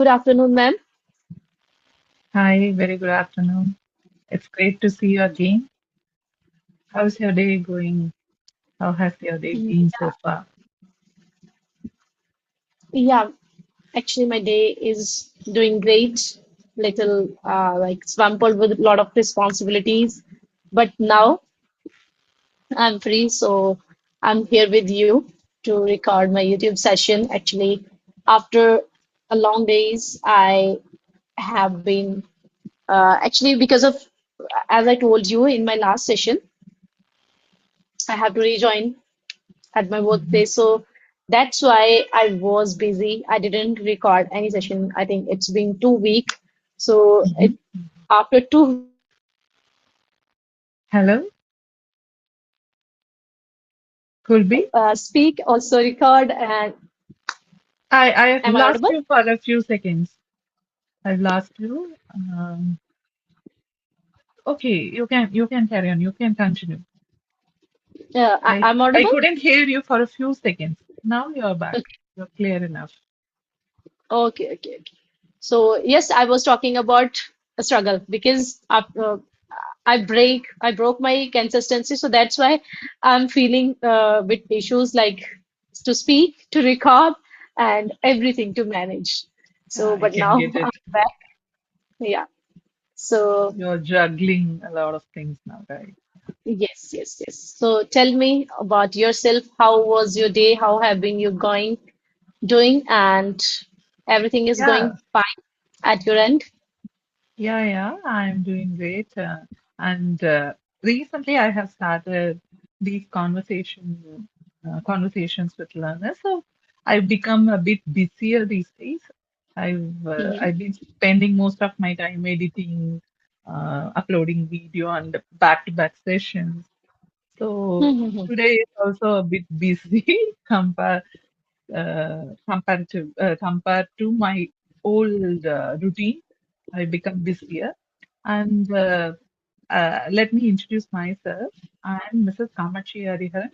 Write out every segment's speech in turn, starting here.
Good afternoon, ma'am. Hi, very good afternoon. It's great to see you again. How's your day going? How has your day been so far? Yeah, actually, my day is doing great. Little like swamped with a lot of responsibilities, but now I'm free, so I'm here with you to record my YouTube session. Actually, after a long days, I have been actually because of as I told you in my last session, I have to rejoin at my Mhm. workplace. So that's why I was busy. I didn't record any session. I think it's been 2 weeks. So Mhm. after 2 weeks, Hello, Kulbir? speak, also record, and I have am I lost audible? you for a few seconds. I've lost you. Okay, you can carry on. You can continue. I'm I audible? couldn't hear you for a few seconds. Now you're back. You're clear enough. Okay. So yes, I was talking about a struggle because after I broke my consistency, so that's why I'm feeling with issues like to speak, to record, and everything to manage. So, I but can now get it. I'm back. Yeah. So You're juggling a lot of things now, right? yes. So tell me about yourself. How was your day? How have been you going doing? And everything is Yeah. going fine at your end? Yeah, I'm doing great. And recently I have started these conversations with learners. So I've become a bit busier these days. I've been spending most of my time editing, uploading video and back-to-back sessions. So Mm-hmm. today is also a bit busy compared to my old routine. I become busier. And let me introduce myself. I'm Mrs. Kamachi Hariharan.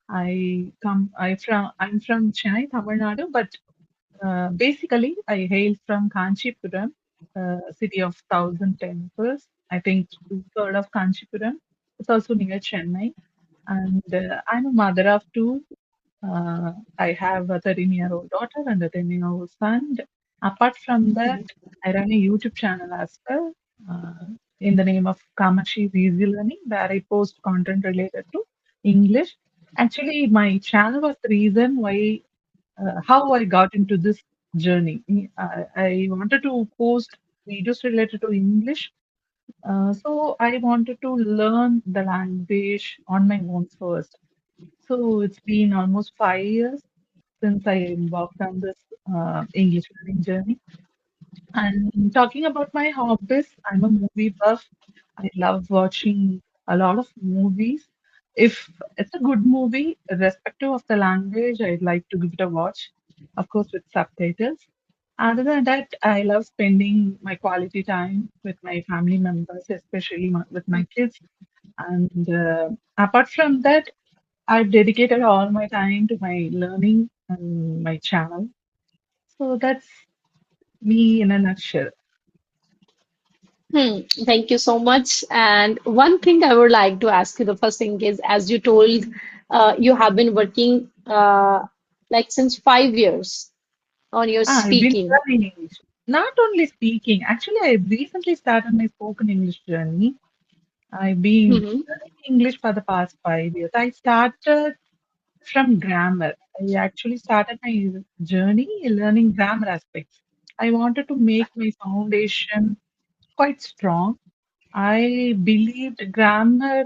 I'm from Chennai, Tamil Nadu, but basically I hail from Kanchipuram, city of thousand temples. I think you've heard of Kanchipuram. It's also near Chennai. And I'm a mother of two. I have a 13-year-old daughter and a 10-year-old son. Apart from that, I run a YouTube channel as well, uh, in the name of Kamashi's Easy Learning, where I post content related to English. Actually, my channel was the reason how I got into this journey. I wanted to post videos related to English, so I wanted to learn the language on my own first. So it's been almost 5 years since I embarked on this English learning journey. And talking about my hobbies, I'm a movie buff. I love watching a lot of movies. If it's a good movie, irrespective of the language, I'd like to give it a watch, of course, with subtitles. Other than that, I love spending my quality time with my family members, especially with my kids. And apart from that, I've dedicated all my time to my learning and my channel. So that's me in a nutshell. Thank you so much. And one thing I would like to ask you, the first thing is, as you told, you have been working like since 5 years on your I've been speaking. learning English. Not only speaking, actually, I recently started my spoken English journey. I've been Hmm learning English for the past 5 years. I started from grammar. I actually started my journey learning grammar aspects. I wanted to make my foundation quite strong. I believed grammar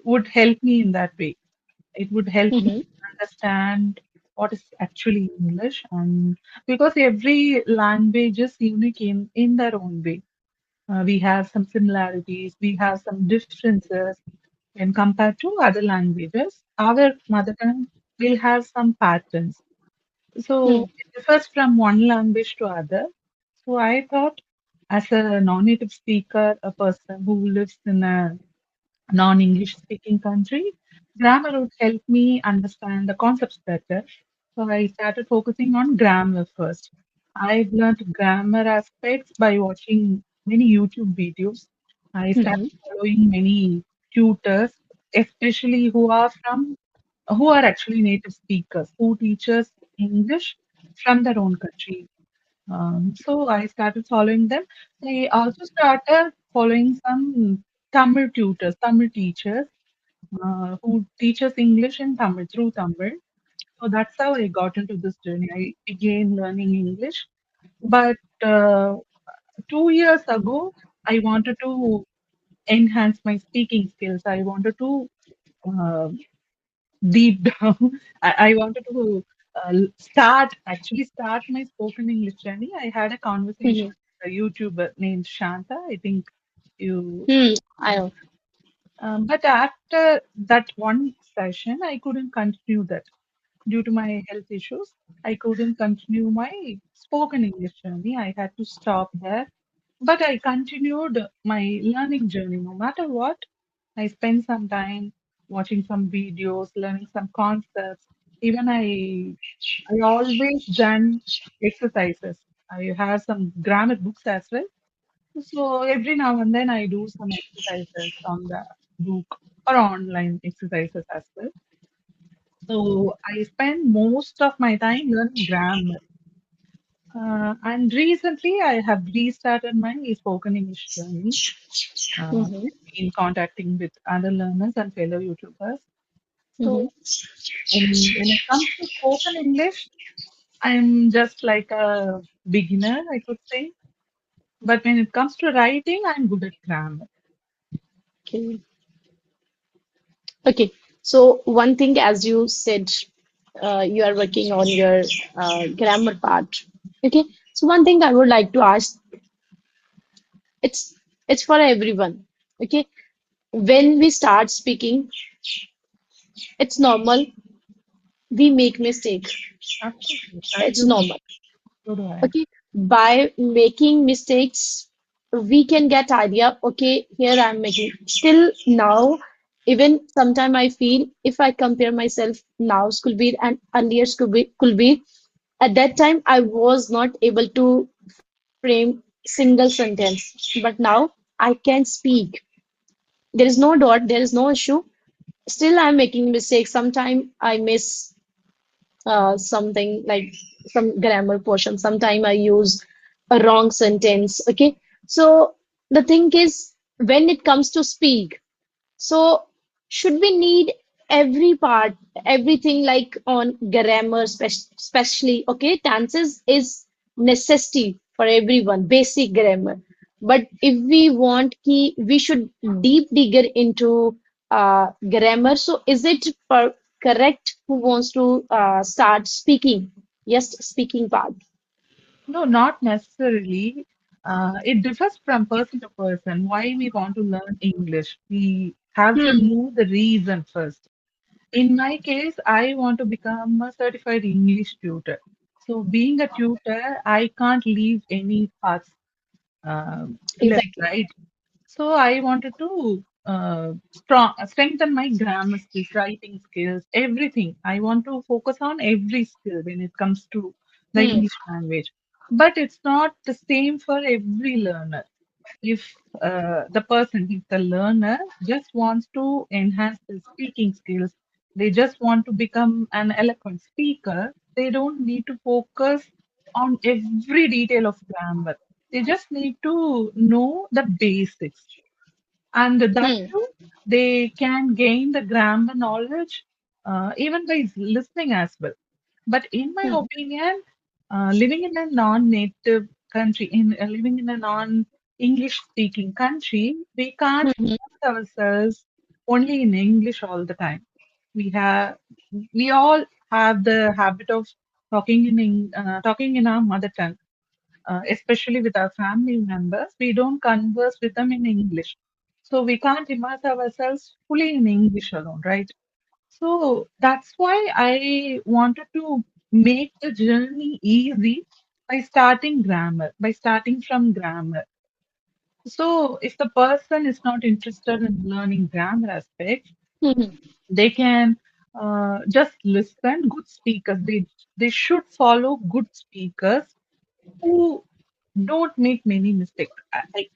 would help me in that way. It would help me hmm understand what is actually English, and because every language is unique in their own way. We have some similarities, we have some differences when compared to other languages. Our mother tongue will have some patterns. So it differs from one language to other. So I thought, as a non-native speaker, a person who lives in a non-English speaking country, grammar would help me understand the concepts better. So I started focusing on grammar first. I've learned grammar aspects by watching many YouTube videos. I started Mm-hmm. following many tutors, especially who are actually native speakers, who teach us English from their own country. So I started following them. I also started following some Tamil tutors, Tamil teachers, who teach us English in Tamil through Tamil. So that's how I got into this journey. I began learning English. But 2 years ago, I wanted to enhance my speaking skills. I wanted to uh, deep down, I wanted to actually start my spoken English journey. I had a conversation Mm-hmm. with a YouTuber named Shanta. I think you. Hmm. I know. But after that one session, I couldn't continue that due to my health issues. I couldn't continue my spoken English journey. I had to stop there. But I continued my learning journey no matter what. I spent some time watching some videos, learning some concepts. Even I always done exercises. I have some grammar books as well. So every now and then I do some exercises on the book or online exercises as well. So I spend most of my time learning grammar. And recently I have restarted my spoken English journey Mm-hmm. in contacting with other learners and fellow YouTubers. Mm-hmm. So when it comes to spoken English, I'm just like a beginner, I could say. But when it comes to writing, I'm good at grammar. Okay. Okay. So one thing, as you said, you are working on your grammar part. Okay. So one thing I would like to ask, it's it's for everyone. Okay. When we start speaking, it's normal. We make mistake. Of course, yes, I It's do. normal. So do I. Okay. By making mistakes, we can get idea. Okay, here I'm making. Still now, even sometime I feel if I compare myself now, Kulbir and earlier Kulbir, at that time I was not able to frame single sentence. But now I can speak. There is no dot, there is no issue. Still I'm making mistakes. Sometimes I miss something like some grammar portion. Sometime I use a wrong sentence. Okay. So the thing is, when it comes to speak, so should we need every part, everything like on grammar, especially, okay, tenses is necessity for everyone, basic grammar. But if we want key, we should deep digger into grammar. So is it correct who wants to start speaking? Yes, speaking part. No, not necessarily. It differs from person to person. Why we want to learn English? We have to Hmm, know the reason first. In my case, I want to become a certified English tutor. So, being a tutor, I can't leave any parts left, exactly. right? So, I wanted to strengthen my grammar skills, writing skills, everything. I want to focus on every skill when it comes to the Hmm, English language. But it's not the same for every learner. If if the learner just wants to enhance their speaking skills, they just want to become an eloquent speaker, they don't need to focus on every detail of grammar. They just need to know the basics. And that hmm, too, they can gain the grammar knowledge even by listening as well. But in my hmm, opinion, living in a non-native country, living in a non-English speaking country, we can't hmm, immerse ourselves only in English all the time. We have, we all have the habit of talking in our mother tongue, especially with our family members. We don't converse with them in English, so we can't immerse ourselves fully in English alone, right? So that's why I wanted to make the journey easy by starting grammar, by starting from grammar. So if the person is not interested in learning grammar aspects, hmm, they can just listen. Good speakers, they should follow good speakers who don't make many mistakes.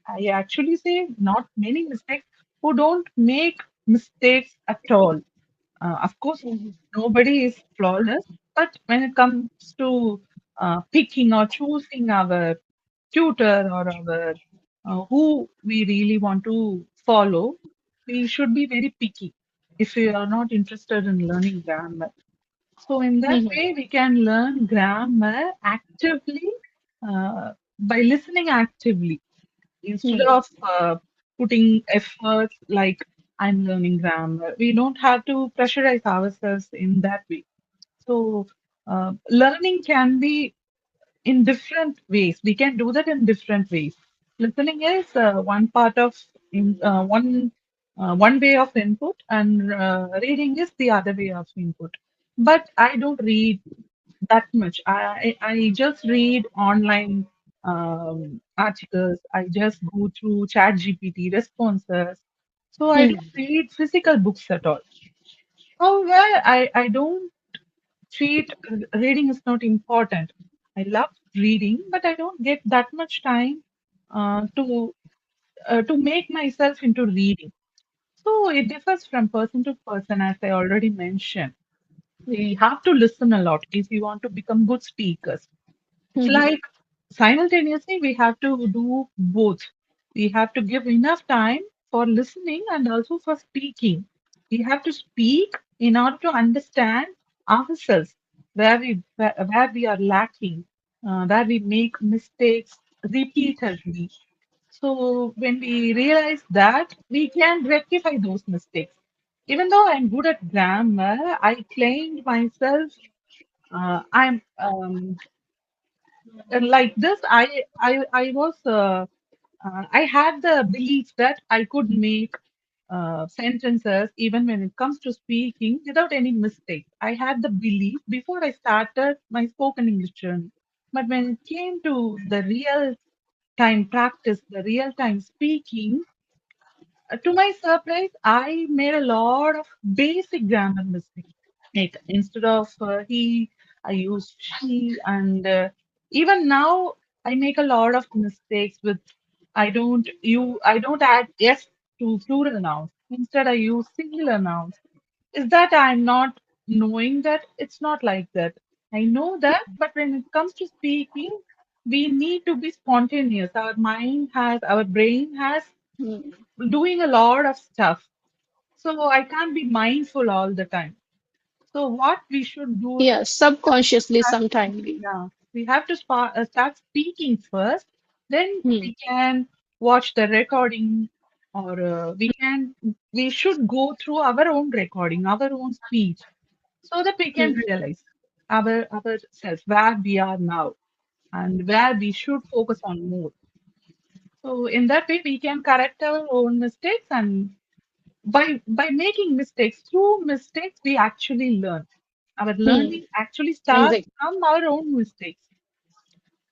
I actually say not many mistakes, who don't make mistakes at all. Of course, Mhm. nobody is flawless, but when it comes to picking or choosing our tutor or our who we really want to follow, we should be very picky if we are not interested in learning grammar. So in that Mhm. way, we can learn grammar actively by listening actively instead Mhm. of putting efforts like I'm learning grammar. We don't have to pressurize ourselves in that way. So learning can be in different ways. We can do that in different ways. Listening is one part of one way of input, and reading is the other way of input. But I don't read that much. I just read online articles. I just go through ChatGPT responses. So I don't Mhm. read physical books at all. However, I don't treat reading is not important. I love reading, but I don't get that much time to make myself into reading. So it differs from person to person, as I already mentioned. We have to listen a lot if we want to become good speakers. It's Mhm. like simultaneously we have to do both. We have to give enough time for listening and also for speaking. We have to speak in order to understand ourselves, where we are lacking, where we make mistakes repeatedly. So when we realize that, we can rectify those mistakes. Even though I'm good at grammar, I claimed myself. I'm like this. I was. I had the belief that I could make sentences even when it comes to speaking without any mistake. I had the belief before I started my spoken English journey. But when it came to the real time practice, the real time speaking, to my surprise, I made a lot of basic grammar mistakes. Like instead of he, I used she, and even now I make a lot of mistakes with I don't add s to plural nouns. Instead, I use singular nouns. Is that I'm not knowing that? It's not like that. I know that, but when it comes to speaking, we need to be spontaneous. Our brain has Mhm. doing a lot of stuff. So I can't be mindful all the time. So what we should do is Yeah, subconsciously sometime we. yeah, we have to start speaking first, then Hmm. we can watch the recording or we should go through our own recording, our own speech, so that we can Hmm. realize ourselves where we are now and where we should focus on more. So in that way, we can correct our own mistakes, and by making mistakes, through mistakes we actually learn. Our Hmm. learning actually starts Exactly. from our own mistakes.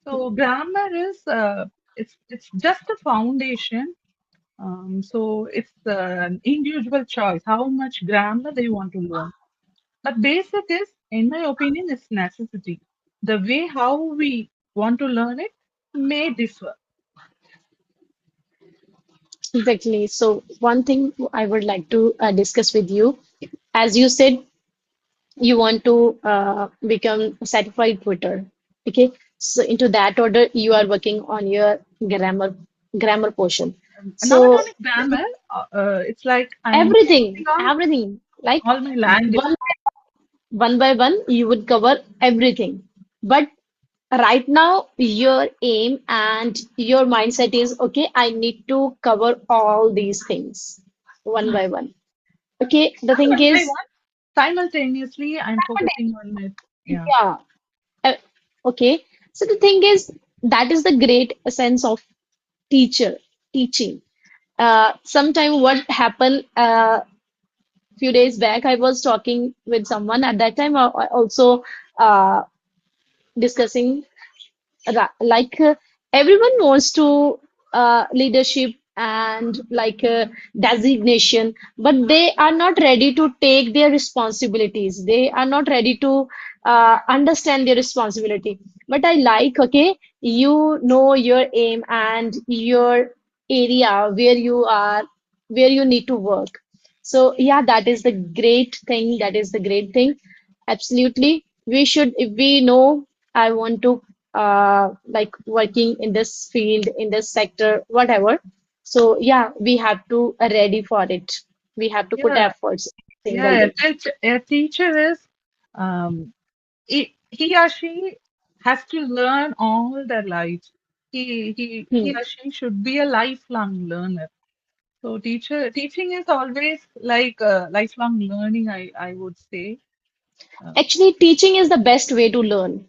So grammar is it's just a foundation. So it's an individual choice how much grammar they want to learn. But basic is, in my opinion, it's necessity. The way how we want to learn it may differ. Exactly. So one thing I would like to discuss with you, as you said, you want to become a certified tutor. Okay. So into that order, you are working on your grammar portion. Not So only grammar, it's like I'm focusing everything, on everything, like all my language. one by one, you would cover everything. But right now, your aim and your mindset is okay, I need to cover all these things one by one. Okay, the Not thing one by is, one. Simultaneously, I'm focusing on it. Yeah. yeah, uh, okay. So the thing is, that is the great sense of teacher teaching. Sometime what happened few days back, I was talking with someone at that time, also uh, discussing like everyone wants to leadership and like designation, but they are not ready to take their responsibilities. They are not ready to understand their responsibility. But I like, okay, you know your aim and your area where you are, where you need to work. So yeah, that is the great thing. That is the great thing. Absolutely. We should, if we know I want to like working in this field, in this sector, whatever. So yeah, we have to ready for it. We have to put Yeah, efforts every single yeah. day. A teacher is um, he or she has to learn all their lives. He Hmm. or she should be a lifelong learner. So teaching is always like lifelong learning. I would say. Uh, Actually, teaching is the best way to learn.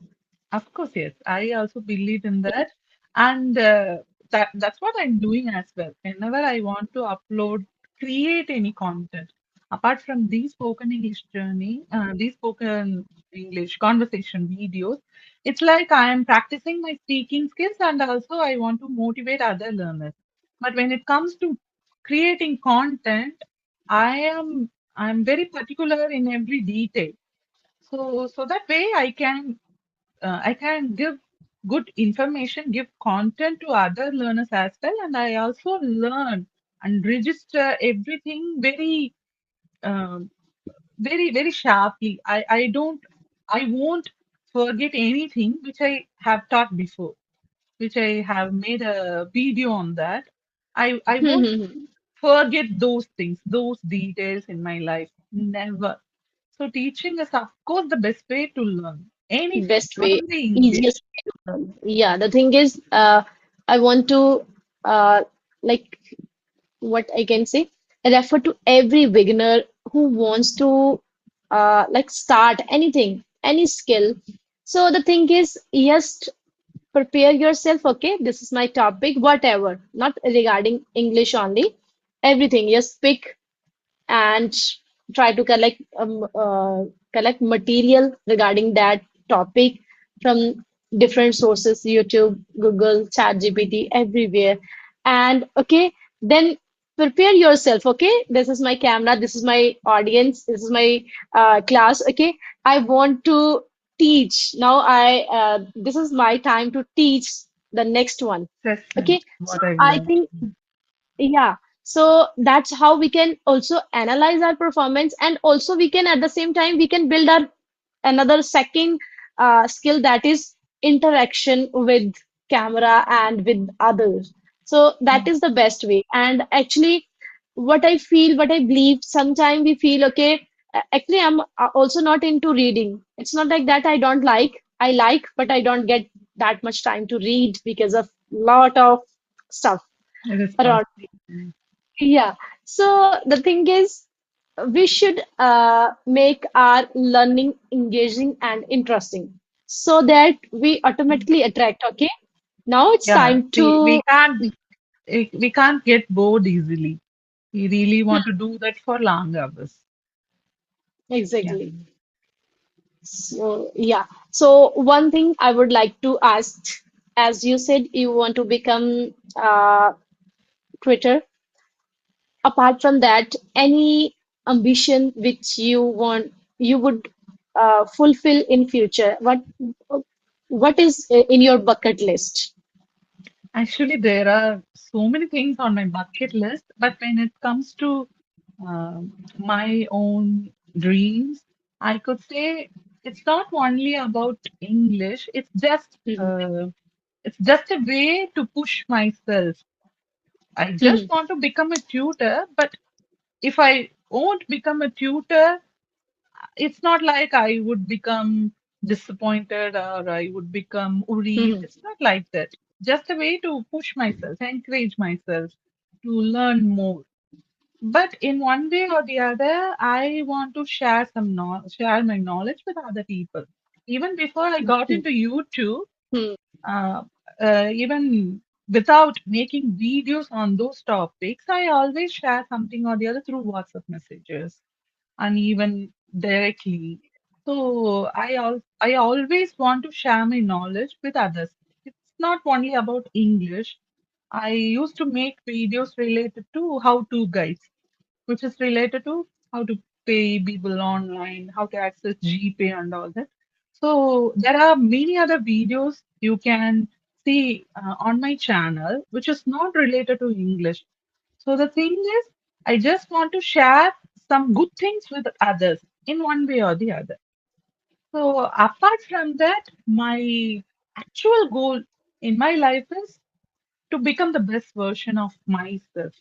Of course, yes. I also believe in that, and that's what I'm doing as well. Whenever I want to upload, create any content, apart from these spoken English journey, these spoken English conversation videos, it's like I am practicing my speaking skills, and also I want to motivate other learners. But when it comes to creating content, I'm very particular in every detail. So that way I can give good information, give content to other learners as well, and I also learn and register everything um, very sharply. I won't forget anything which I have taught before, which I have made a video on that. I won't forget those things, those details in my life. Never. So teaching is, of course, the best way to learn anything, Best not way, only English. easiest way to learn. Yeah, the thing is, I want to like what I can say, refer to every beginner who wants to like start anything, any skill. So the thing is, yes, prepare yourself. Okay, this is my topic, whatever, not regarding English only. Everything, just pick and try to collect material regarding that topic from different sources, YouTube, Google, ChatGPT, everywhere. And okay, then prepare yourself. Okay, this is my camera, this is my audience, this is my class. Okay, I want to teach now. I This is my time to teach the next one. Okay, Assessment, so what I've I learned. think yeah, so that's how we can also analyze our performance, and also we can at the same time we can build our another second skill, that is interaction with camera and with others. So that Mm. is the best way. And actually, what I feel, what I believe, sometimes we feel okay. Actually, I'm also not into reading. It's not like that I don't like. I like, but I don't get that much time to read because of lot of stuff around. Responsibility. Yeah. So the thing is, we should make our learning engaging and interesting so that we automatically attract. Okay. Now it's Yeah, time to. we can't get bored easily. We really want to do that for long hours. Yeah. Exactly. So, yeah. So one thing I would like to ask, as you said, you want to become Twitter. Apart from that, any ambition which you want, you would fulfill in future? What is in your bucket list? Actually, there are so many things on my bucket list, but when it comes to my own dreams, I could say it's not only about English. Mhm. It's just a way to push myself. I just Mhm. want to become a tutor, but if I won't become a tutor, it's not like I would become disappointed or I would become worried. Mhm. It's not like that. Just a way to push myself, encourage myself to learn more. But in one way or the other, I want to share my knowledge with other people. Even before I got into YouTube, Mhm. uh, even without making videos on those topics, I always share something or the other through WhatsApp messages and even directly. So I always want to share my knowledge with others. It's not only about English. I used to make videos related to how-to guides, which is related to how to pay people online, how to access GPay and all that. So there are many other videos you can see on my channel, which is not related to English. So the thing is, I just want to share some good things with others in one way or the other. So apart from that, my actual goal in my life is to become the best version of myself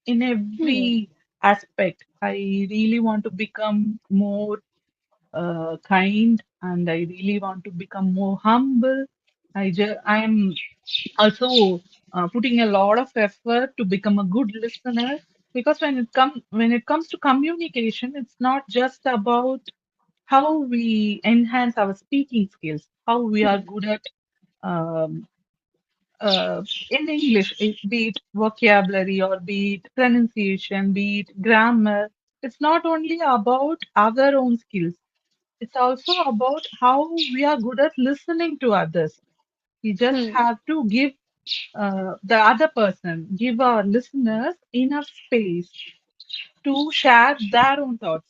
in Hmm. every aspect. I really want to become more kind, and I really want to become more humble. I'm also putting a lot of effort to become a good listener, because when it comes to communication, it's not just about how we enhance our speaking skills, how we are good at um, in English, be it vocabulary or be it pronunciation, be it grammar. It's not only about our own skills. It's also about how we are good at listening to others. We just Hmm. have to give the other person, give our listeners enough space to share their own thoughts.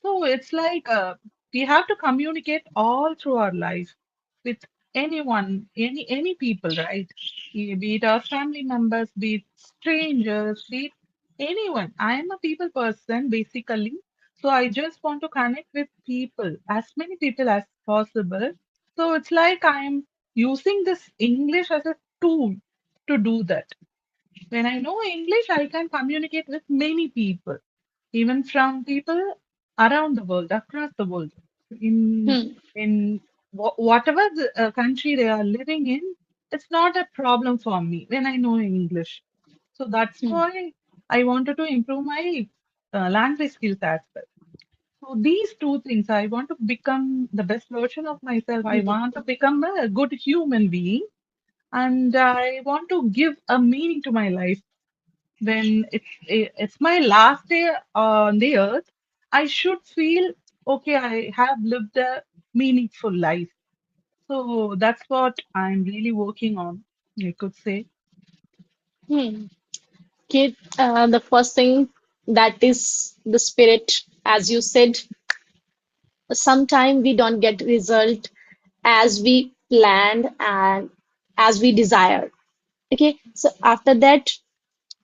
So it's like we have to communicate all through our life with anyone, any people, right? Be it our family members, be it strangers, be it anyone. I am a people person basically, so I just want to connect with people, as many people as possible. So it's like I'm using this English as a tool to do that. When I know English, I can communicate with many people, even from people around the world, across the world, in Hmm. whatever the country they are living in. It's not a problem for me when I know English. So that's Hmm. why I wanted to improve my language skills as well. So these two things, I want to become the best version of myself. I want to become a good human being, and I want to give a meaning to my life. When it's my last day on the earth, I should feel okay. I have lived a meaningful life. So that's what I'm really working on, I could say. Hmm. Okay. The first thing that is the spirit, as you said, sometimes we don't get result as we planned and as we desire. Okay. So after that,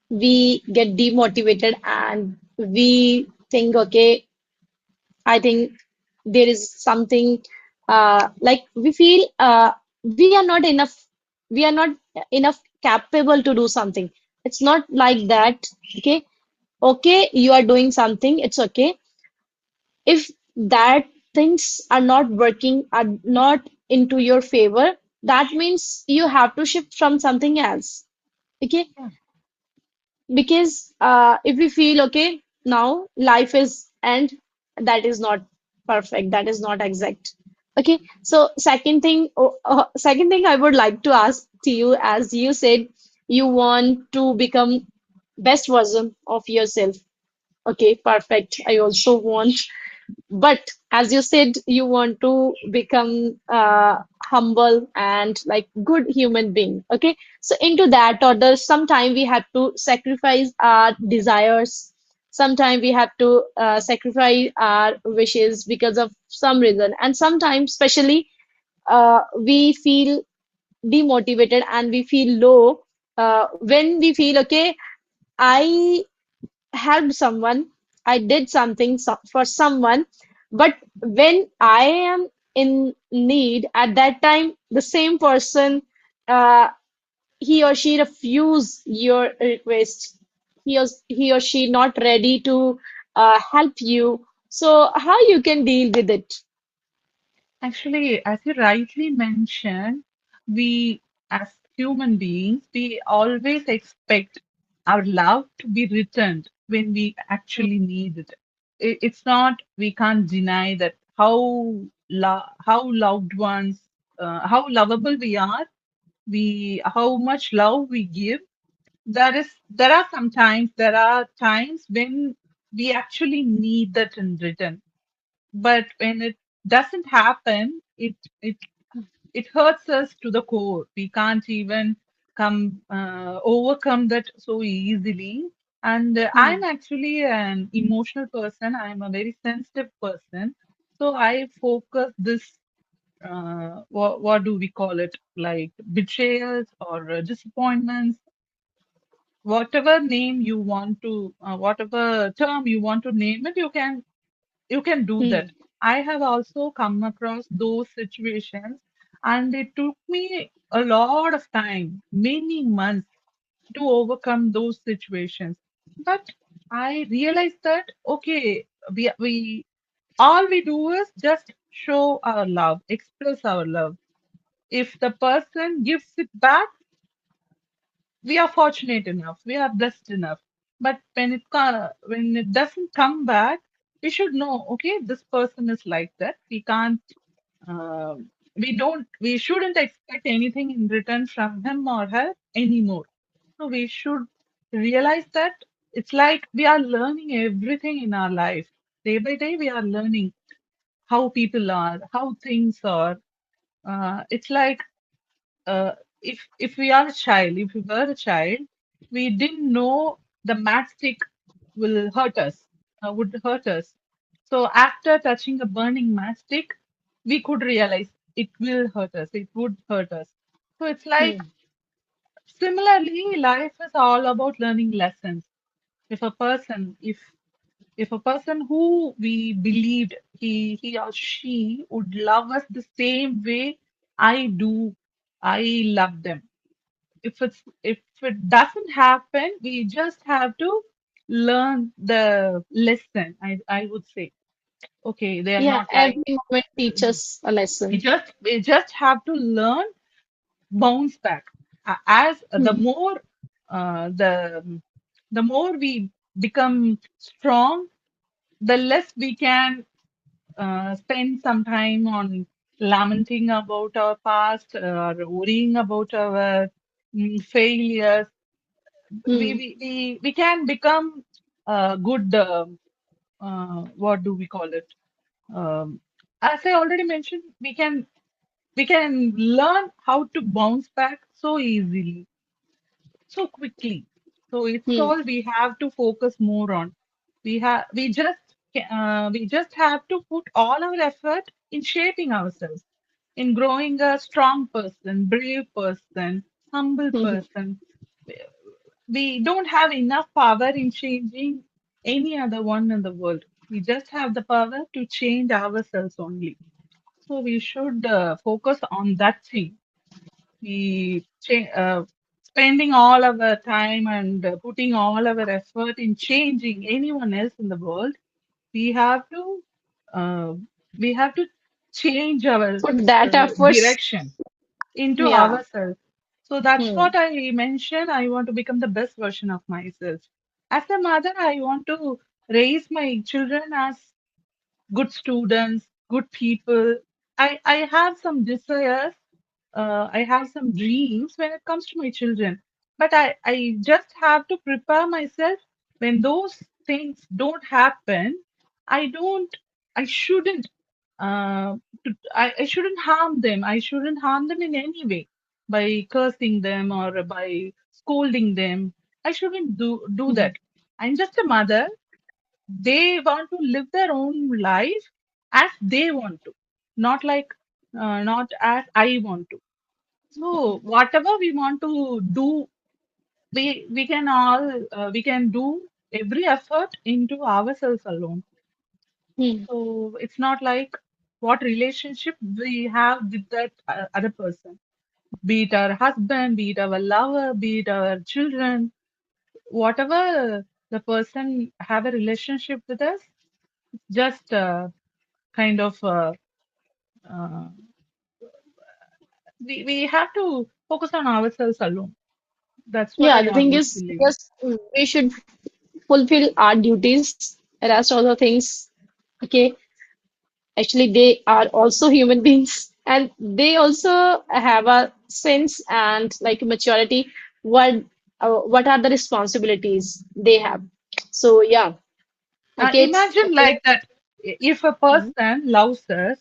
we get demotivated and we think, okay, I think there is something like we feel we are not enough, we are not enough capable to do something. It's not like that. Okay. Okay, you are doing something, it's okay. If that things are not working, are not into your favor, that means you have to shift from something else. Okay, Yeah, because if we feel okay now life is end, that is not perfect, that is not exact. Okay, so second thing I would like to ask to you, as you said you want to become best version of yourself. Okay, perfect, I also want. But as you said, you want to become humble and like good human being. Okay, so into that order, sometime we have to sacrifice our desires. Sometimes we have to sacrifice our wishes because of some reason, and sometimes, especially, we feel demotivated and we feel low when we feel okay. I helped someone, I did something for someone, but when I am in need at that time, the same person, uh, he or she refuse your request. He or she not ready to help you. So how you can deal with it? actually, as you rightly mentioned, we as human beings, we always expect our love to be returned when we actually need it. It's not, we can't deny that how loved ones, how lovable we are, we how much love we give. There are times when we actually need that in return. But when it doesn't happen, it hurts us to the core. We can't even come overcome that so easily. And I'm Hmm. actually an emotional person. I'm a very sensitive person. So I focus this what do we call it, like betrayals or disappointments, whatever name you want to, whatever term you want to name it, you can do that. Hmm. I have also come across those situations, and it took me a lot of time, many months, to overcome those situations. But I realized that okay, we all we do is just show our love, express our love. If the person gives it back, we are fortunate enough, we are blessed enough. But when it doesn't come back, we should know, okay, this person is like that. We can't, we shouldn't expect anything in return from him or her anymore. So we should realize that it's like we are learning everything in our life. Day by day, we are learning how people are, how things are. It's like uh, if we are a child, if we were a child, we didn't know the matchstick will hurt us, would hurt us. So after touching a burning matchstick, we could realize it will hurt us, it would hurt us. So it's like Hmm. similarly, life is all about learning lessons. If a person who we believed he or she would love us the same way I do, I love them. If it doesn't happen, we just have to learn the lesson. I would say, okay, they are Yeah, not like every moment teaches a lesson. we just have to learn, bounce back. As Hmm. the more we become strong, the less we can spend some time on lamenting about our past or worrying about our failures. Hmm. We can become good. What do we call it? Um, as I already mentioned, we can learn how to bounce back so easily, so quickly. So it's Hmm. all we have to focus more on. We just have to put all our effort in shaping ourselves, in growing a strong person, brave person, humble Hmm. person. We don't have enough power in changing any other one in the world. We just have the power to change ourselves only. So we should focus on that thing. Spending all our time and putting all our effort in changing anyone else in the world, we have to uh, we have to change our Put that efforts. direction into Yeah. ourselves. So that's Hmm. what I mentioned. I want to become the best version of myself. As a mother, I want to raise my children as good students, good people. I have some desires, I have some dreams when it comes to my children, but I just have to prepare myself when those things don't happen. I don't, I shouldn't, I shouldn't harm them. I shouldn't harm them in any way by cursing them or by scolding them. I shouldn't do Hmm. that. I'm just a mother. They want to live their own life as they want to, not like not as I want to. So whatever we want to do, we can do every effort into ourselves alone. Hmm. So it's not like what relationship we have with that other person, be it our husband, be it our lover, be it our children, whatever the person have a relationship with us, just kind of uh, we have to focus on ourselves alone. That's what Yeah, I the thing always is, believe. yes, we should fulfill our duties, rest all the things. Okay, actually, they are also human beings, and they also have a sense and like maturity. What what are the responsibilities they have? So yeah, okay, it's Imagine okay. like that. If a Mhm. person loves us,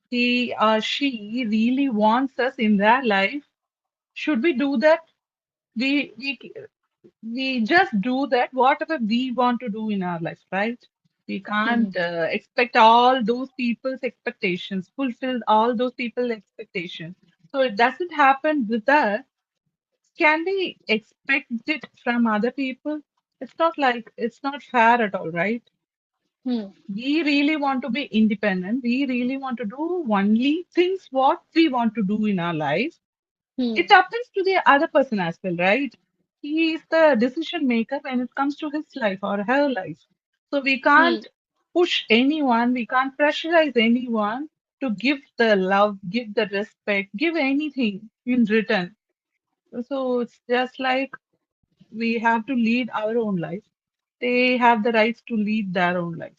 he or she really wants us in their life. Should we do that? We we we just do that whatever we want to do in our life, right? We Hmm. can't expect all those people's expectations, fulfill all those people's expectations. So it doesn't happen with us. Can we expect it from other people? It's not like it's not fair at all, right? Hmm. We really want to be independent. We really want to do only things what we want to do in our life. Hmm. It happens to the other person as well, right? He is the decision maker when it comes to his life or her life. So we Hmm. can't push anyone, we can't pressurize anyone to give the love, give the respect, give anything in return. So it's just like we have to lead our own life. They have the rights to lead their own life.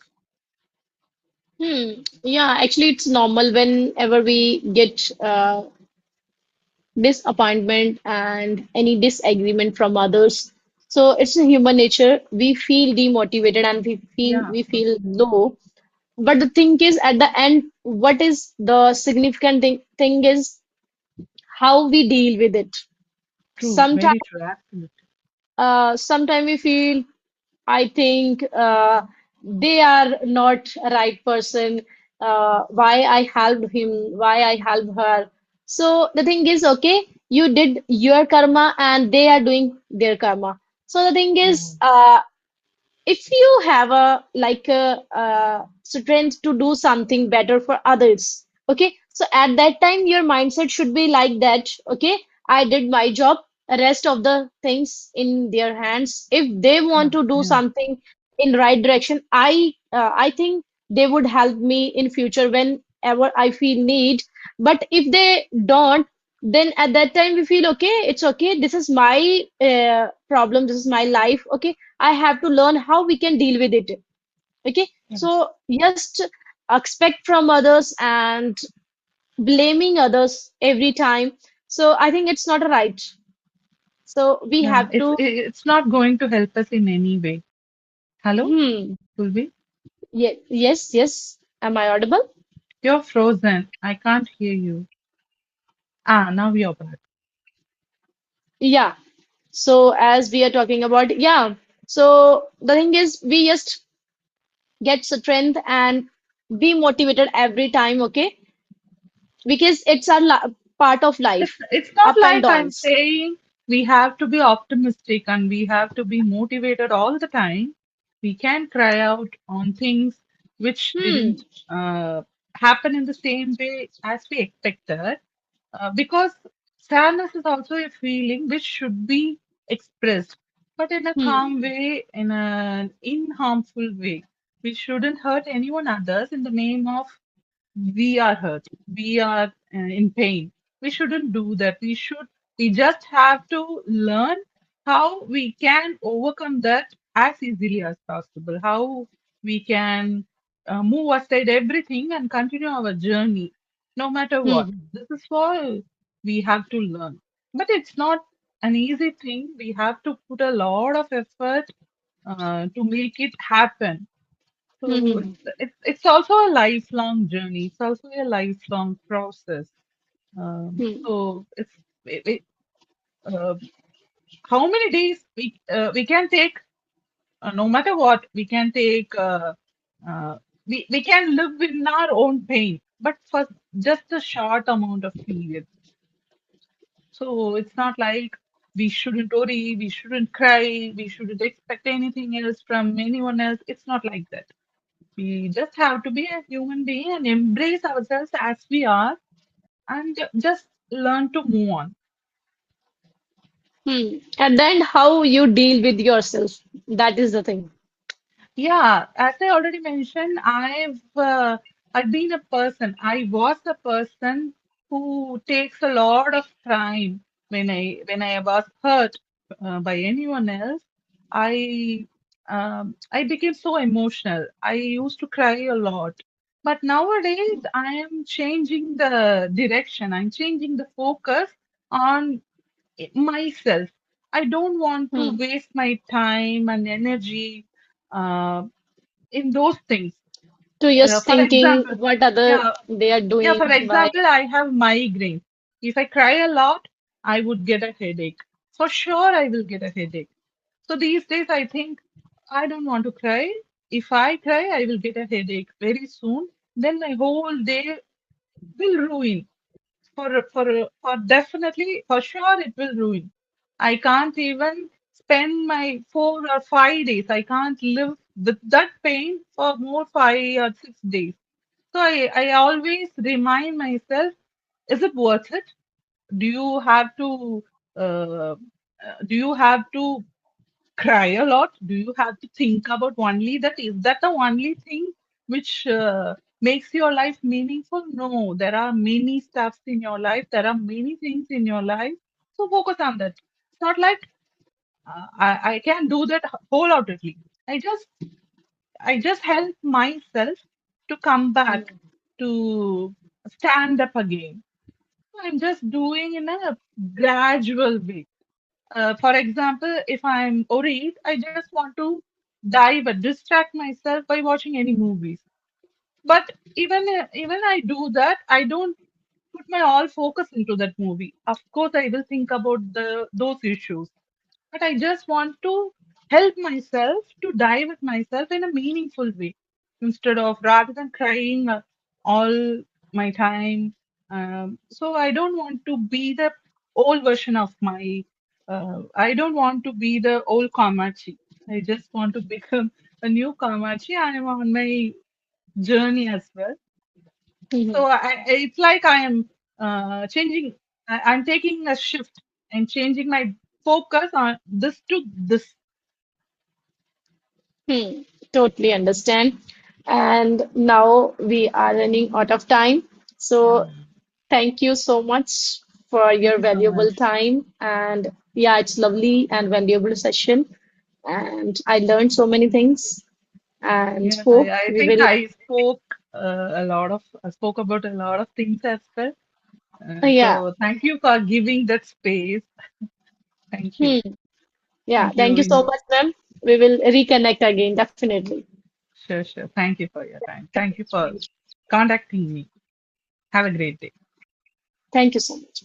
Hmm. Yeah, actually, it's normal whenever we get disappointment and any disagreement from others. So it's a human nature. We feel demotivated and Yeah, we feel low. But the thing is, at the end, what is the significant thing is how we deal with it. true, Sometimes, very true, absolutely. sometimes we feel I think they are not a right person. Why I helped him, why I helped her. So the thing is, okay, you did your karma and they are doing their karma. So the thing is, Oh, if you have a like a strength to do something better for others, okay, so at that time your mindset should be like that, okay, I did my job, the rest of the things in their hands. If they want yeah, to do yeah, something in right direction, I think they would help me in future whenever I feel need. But if they don't, then at that time we feel okay, it's okay, this is my problem, this is my life, okay, I have to learn how we can deal with it. Okay. yes. So just expect from others and blaming others every time. So I think it's not right. So we Yeah, have to, it's not going to help us in any way. Hello, hmm, Kulbir? yes, yes. Am I audible? You're frozen. I can't hear you. Ah, now you're back. Yeah. So as we are talking about, yeah. So the thing is, we just get strength and be motivated every time, okay? Because it's our part of life, It's not up and like I'm downs. saying we have to be optimistic and we have to be motivated all the time. We can cry out on things which Hmm. didn't happen in the same way as we expected. Because sadness is also a feeling which should be expressed, but in a Hmm. calm way, in an in harmful way. We shouldn't hurt anyone others in the name of we are hurt, we are in pain. We shouldn't do that. We just have to learn how we can overcome that as easily as possible, how we can move aside everything and continue our journey, no matter what. Hmm. This is all we have to learn. But it's not an easy thing. We have to put a lot of effort to make it happen. Hmm. So Hmm. it's also a lifelong journey. It's also a lifelong process. Hmm. So it, uh, how many days we can take, no matter what, we can take. We can live in our own pain, but for just a short amount of period. So it's not like we shouldn't worry, we shouldn't cry, we shouldn't expect anything else from anyone else. It's not like that. We just have to be a human being and embrace ourselves as we are and just learn to move on. Hmm. And then how you deal with yourself. That is the thing. Yeah, as I already mentioned, I've been a person. I was a person who takes a lot of time when I was hurt by anyone else. I became so emotional. I used to cry a lot. But nowadays, I am changing the direction. I'm changing the focus on myself. I don't want to Hmm. waste my time and energy uh, in those things. To just For thinking example, what other yeah, they are yeah, doing, for why. example, I have migraine. If I cry a lot, I would get a headache. For sure, I will get a headache. So these days, I think I don't want to cry. if I cry, I will get a headache very soon. Then my whole day will ruin. For definitely, for sure, it will ruin. I can't even spend my 4 or 5 days. I can't live with that pain for more 5 or 6 days. So I always remind myself, is it worth it? Do you have to uh, do you have to cry a lot? Do you have to think about only that? Is that the only thing which makes your life meaningful? No, there are many stuffs in your life. There are many things in your life. So focus on that. It's not like I can do that wholeheartedly. I just I just help myself to come back to stand up again. I'm just doing in a gradual way. For example, if I'm worried, I just want to divert, distract myself by watching any movies. But even I do that, I don't put my all focus into that movie. Of course, I will think about the those issues, but I just want to help myself to divert myself in a meaningful way instead of rather than crying all my time. So I don't want to be the old version of my. I don't want to be the old Kamachi. I just want to become a new Kamachi. I am on my journey as well. Mhm. So it's like I am changing. I'm taking a shift and changing my focus on this to this. Hmm, totally understand. And now we are running out of time. So thank you so much for Thank your you so valuable much. time. And yeah, it's lovely and valuable session. And I learned so many things. And Yes, hope I we think will. I spoke I spoke about a lot of things as well. Yeah. So thank you for giving that space. Thank you. Hmm. Yeah. Thank you. Thank you so much, ma'am. We will reconnect again, definitely. Sure, sure. Thank you for your time. Thank you for contacting me. Have a great day. Thank you so much.